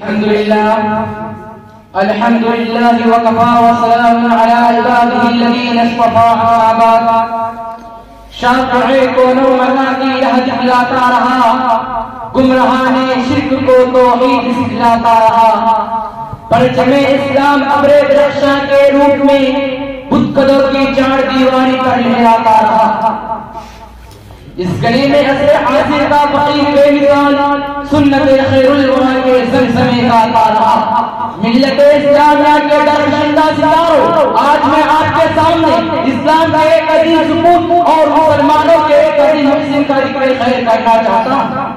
الحمد لله وكفى وسلام على عباده الذين اصطفى. أما بعد شافع کون و مکان کی راہ دکھلاتا رہا، گمراہان شرک کو توحید سکھلاتا رہا. پرچم اسلام ابر درخشاں کے روپ میں بت قدوں کی چار دیواری پر لہراتا رہا. اس گلی میں عصر حاضر کا فقیر بے مثال سنت خیر الورا کے زمزمے گاتا رہا. ملت اسلامیہ کے درخشندہ ستاروں، آج میں آپ کے سامنے اسلام کا ایک عظیم سپوت اور مسلمانوں کے ایک عظیم محسن کا ذکر خیر کرنا چاہتا ہوں،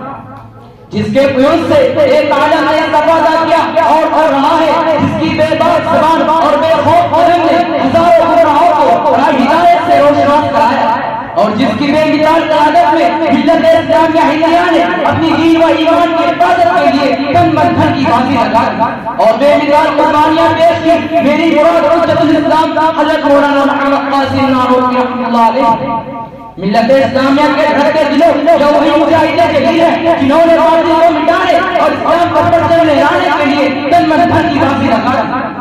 جس کے فیوز سے ایک عالم نے استفادہ کیا اور کر رہا ہے، جس کی بے باک زبان اور بے خوف قدم نے ہزاروں گمراہوں کو راہ ہدایت سے روشناس کرایا، اور جس کی بے مثال قیادت میں ملت اسلامیہ ہندیہ نے اپنی دین و ایمان کی حفاظت کے لیے تن من دھن کی بازی لگائی اور بے مثال قربانیاں پیش کی. میری مراد حجت الاسلام حضرت مولانا محمد قاسم نانوتوی رحمۃ اللہ علیہ ملت اسلامیہ کے دھڑکتے دلوں جو وہی مجاہدین کے دل ہیں جنہوں نے باطل کو مٹانے اور اسلام پر پرچم لہرانے کے لیے تن من دھن کی بازی لگائی.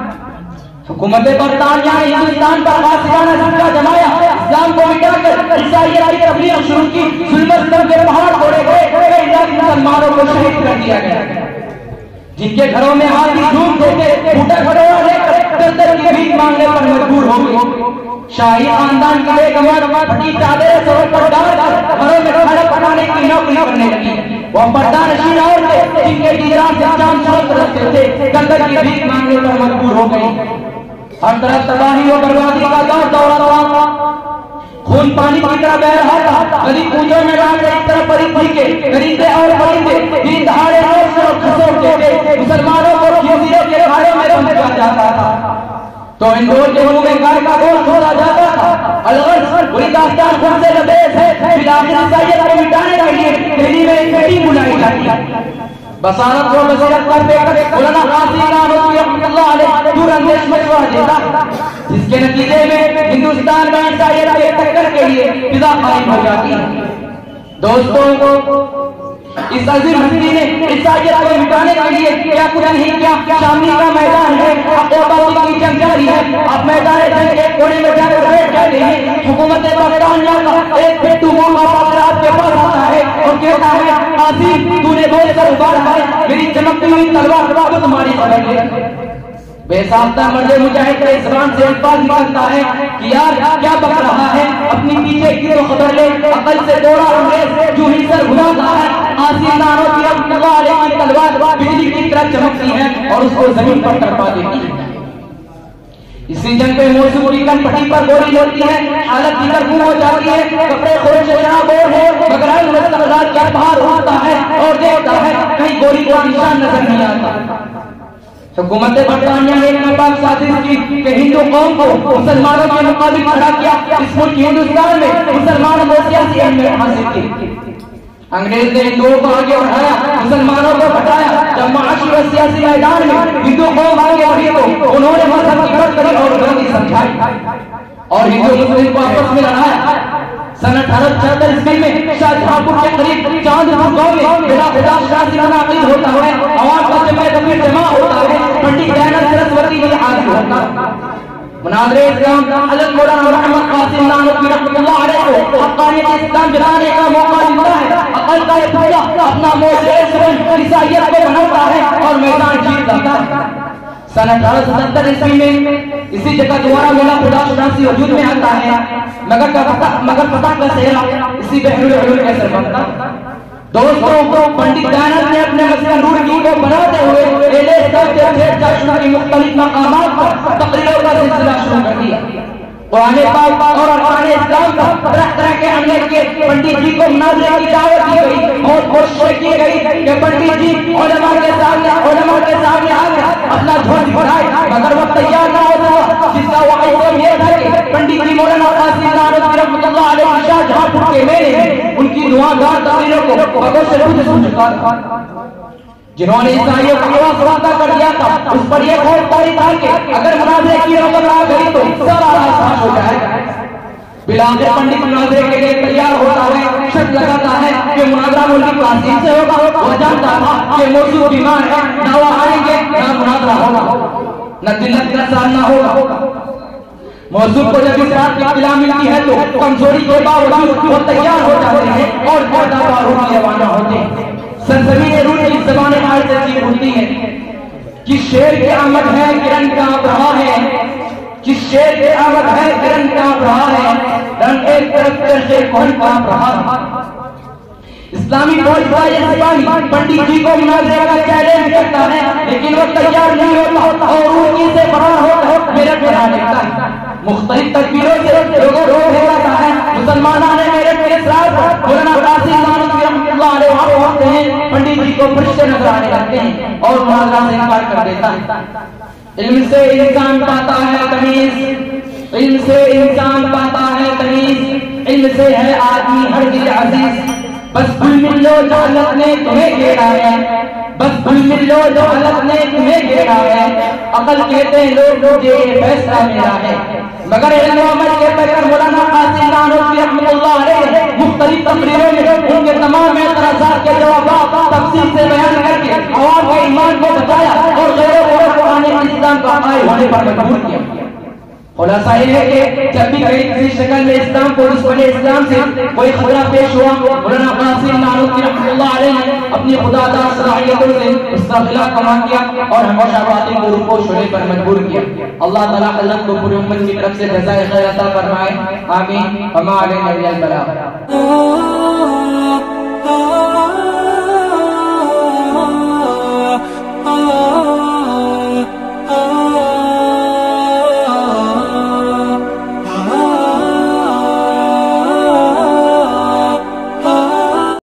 حکومت برطانیہ نے ہندوستان پر غاصبانہ سکہ جمایا، اسلام کو مٹا کر عیسائیت کی تبلیغ شروع کی، ظلم و ستم کے پہاڑ توڑے گئے، کئی لاکھ مسلمانوں کو شہید کر دیا گیا. جن کے گھروں میں ہاتھی جھوٹ دے کے بھوٹا کھڑوا لے کر در کی بھیک مانگنے پر مجبور ہو گئے. شاہی خاندان کی بیگمات پھٹی چادریں سر پر ڈال کر گھروں میں کھانا پکانے کی نوکری کرنے لگی. وہ پردہ نشین عورتیں جن کے دیدار سے چاند شرط رکھتے تھے گندر کی بھیک مانگنے پر مجبور ہو گئی. ہر طرف تباہی و بربادی کا دور دورہ تھا، خون پانی کی طرح بہ رہا تھا. گلی کوچوں میں رات ایک طرف پرندے کے غریبے اور پرندے دن دہاڑے روز سے کھسوٹتے تھے، مسلمانوں کو کھیزیوں کے گھروں میں بند کیا جاتا تھا تو ہندوؤں کے منہ میں گائے کا گوشت ڈالا جاتا تھا. الغرض بری داستان خود سے لبیز ہے. بالآخر عیسائیت کو مٹانے کے لیے دہلی میں ایک میٹنگ بلائی جاتی ہے. بصارت کو بصیرت پر دے کر مولانا قاسم نانوتوی رحمۃ اللہ علیہ دور اندیش مشورہ دیتا، جس کے نتیجے میں ہندوستان میں عیسائیت کے ٹکر کے لیے فضا قائم ہو جاتی ہے. دوستوں اس عظیم ہستی نے عیسائیت کو مٹانے کے لیے کیا کچھ نہیں کیا. شامی کا میدان ہے، اقوام کی جنگ جاری ہے. اب میدان جنگ ایک کونے میں جا کر بیٹھ جاتے ہیں. حکومت برطانیہ کا ایک پٹو موقع پاکر آپ کے پاس آتا ہے اور کہتا ہے قاسم تو نے بول کر ابھار ہے، میری چمکتی ہوئی تلوار کو تمہاری پکڑ لے. بے ساختہ مرد مجاہد کے زبان سے الفاظ نکلتا ہے کہ یار کیا بک رہا ہے، اپنی پیچھے کی تو خبر لے. عقل سے دوڑا انگریز جو ہی سر گھماتا ہے. قاسم نانوتوی رحمۃ اللہ علیہ کی تلوار بجلی کی طرح چمکتی ہے اور اس کو زمین پر تڑپا دیتی ہے. اسی جنگ میں موضوع کی کن پٹی پر گولی لگتی ہے، حالت دیگر گم ہو جاتی ہے. کپڑے خورش جناب اور ہے مگر مستقبلات کیا باہر ہوتا ہے اور دیکھتا ہے کہیں گولی کو نشان نظر نہیں آتا. حکومت برطانیہ نے ایک ناکام سازش کی کہ ہندو قوم کو مسلمانوں کے مقابل کھڑا کیا. اس ملک ہندوستان میں مسلمانوں کو سیاسی اہمیت حاصل کی. انگریز نے ہندوؤں کو آگے بڑھایا، مسلمانوں کو ہٹایا. جب معاشی و سیاسی میدان میں ہندو قوم آگے بڑھی تو انہوں نے مذہب کی برتری اور غلطی سمجھائی اور ہندو مسلم کو آپس میں لڑایا. سن 1846 میں شاہجہاں پور کے قریب چاند پور گاؤں میں بلا خدا شاہی منعقد ہوتا ہے. عوام کا جمع ہوتا ہے. پنڈت دیانند سرسوتی بھی حاضر ہوتا ہے. مناظرے اسلام حضرت مولانا محمد قاسم نانوتوی رحمۃ اللہ علیہ کو حقانیت اسلام جلانے کا موقع ملتا ہے. عقل کا یہ پھولا اپنا معجزہ عیسائیت کو بناتا ہے اور میدان جیت جاتا ہے. سن 1870 عیسوی میں اسی جگہ دوبارہ مولا خدا شناسی وجود میں آتا ہے، مگر پتہ کا سہرا اسی بحر العلوم کے اثر بنتا. دوستوں پنڈت دیانند نے اپنے مسئلہ نورگی کو بناتے ہوئے کی مختلف مقامات پر تقریروں کا سلسلہ شروع کر دیا. قرآن پاک اور ارکان اسلام کا طرح طرح کے عمل کے پنڈت جی کو مناظرے کی دعوت دی گئی اور کوشش کی گئی کہ پنڈت جی علماء کے سامنے آ کر اپنا جھوٹ دکھائے، مگر وہ تیار نہ ہوتا. جس کا وہ ایسا یہ تھا کہ پنڈت جی مولانا قاسم نانوتوی رحمۃ اللہ علیہ شاہجہاں پور کے میلے میں ان کی دعاگار تقریروں کو بغور سے خود سن چکا تھا. جنہوں نے عیسائیوں کا آواز وعدہ کر دیا تھا، اس پر یہ خوف طاری تھا کہ اگر مناظرے کی رغبت آ گئی تو سارا راز فاش ہو جائے گا. بلاخر پنڈت مناظرے کے لیے تیار ہوتا ہے، شرط لگاتا ہے کہ مناظرہ مولوی قاسم سے ہوگا. وہ جانتا تھا کہ موضوع بیمار ہے، دعویٰ نہ ذلت کا سامنا ہوگا. موضوع کو جب اس بات کی اطلاع ملتی ہے تو کمزوری کے باوجود وہ تیار ہو جاتے ہیں اور زیادہ باروں کی روانہ ہوتے ہیں. سرزمین روم کی زبان آج ترجیح ہوتی ہے. جس شیر کی آمد ہے کرن کانپ رہا ہے, جس شیر کی آمد ہے کرن کانپ رہا ہے, رنگ ایک طرف چرچے کون کانپ رہا ہے. اسلامی فوج کا یہ سپاہی پنڈت جی کو مناظرے کا چیلنج کرتا ہے, لیکن وہ تیار نہیں ہوتا اور روکی سے فرار ہوتا میرے بنا لیتا ہے. مختلف تدبیروں سے لوگوں کو بھیجاتا ہے. مسلمانوں نے میرے ساتھ مولانا قاسم نانوتوی رحمۃ اللہ علیہ وہاں پہنچتے ہیں, پنڈت جی کو فرشتے نظر آنے لگتے ہیں اور معاملہ سے انکار کر دیتا ہے. علم سے انسان پاتا ہے تمیز, علم سے انسان پاتا ہے تمیز, علم سے ہے آدمی ہر دل عزیز. بس بھول مل لو جو حالت نے تمہیں گھیرا ہے, بس بھول مل لو جو حالت نے تمہیں گھیرا ہے. عقل کہتے ہیں لوگ یہ فیصلہ میرا ہے, مگر علم و عمل کے بغیر مولانا قاسم نانوتوی رحمۃ اللہ علیہ مختلف تقریروں میں ان کے تمام اعتراضات کے جوابات تفصیل سے بیان کر کے عوام کے ایمان کو بچایا اور غیروں کو قرآن اسلام کا قائل ہونے پر مجبور کیا. خلاصہ یہ ہے کہ جب بھی کسی شکل میں اسلام کو دشمن اسلام سے کوئی خطرہ پیش ہوا, مولانا قاسم نانوتوی رحمۃ اللہ علیہ نے اپنی خدا دار صلاحیتوں سے اس کا خلاف کما کیا اور ہمیشہ باطل کو روپوش ہونے پر مجبور کیا. اللہ تعالیٰ حضرت کو پوری امت کی طرف سے جزائے خیر عطا فرمائے. آمین. وما علینا الا البلاغ.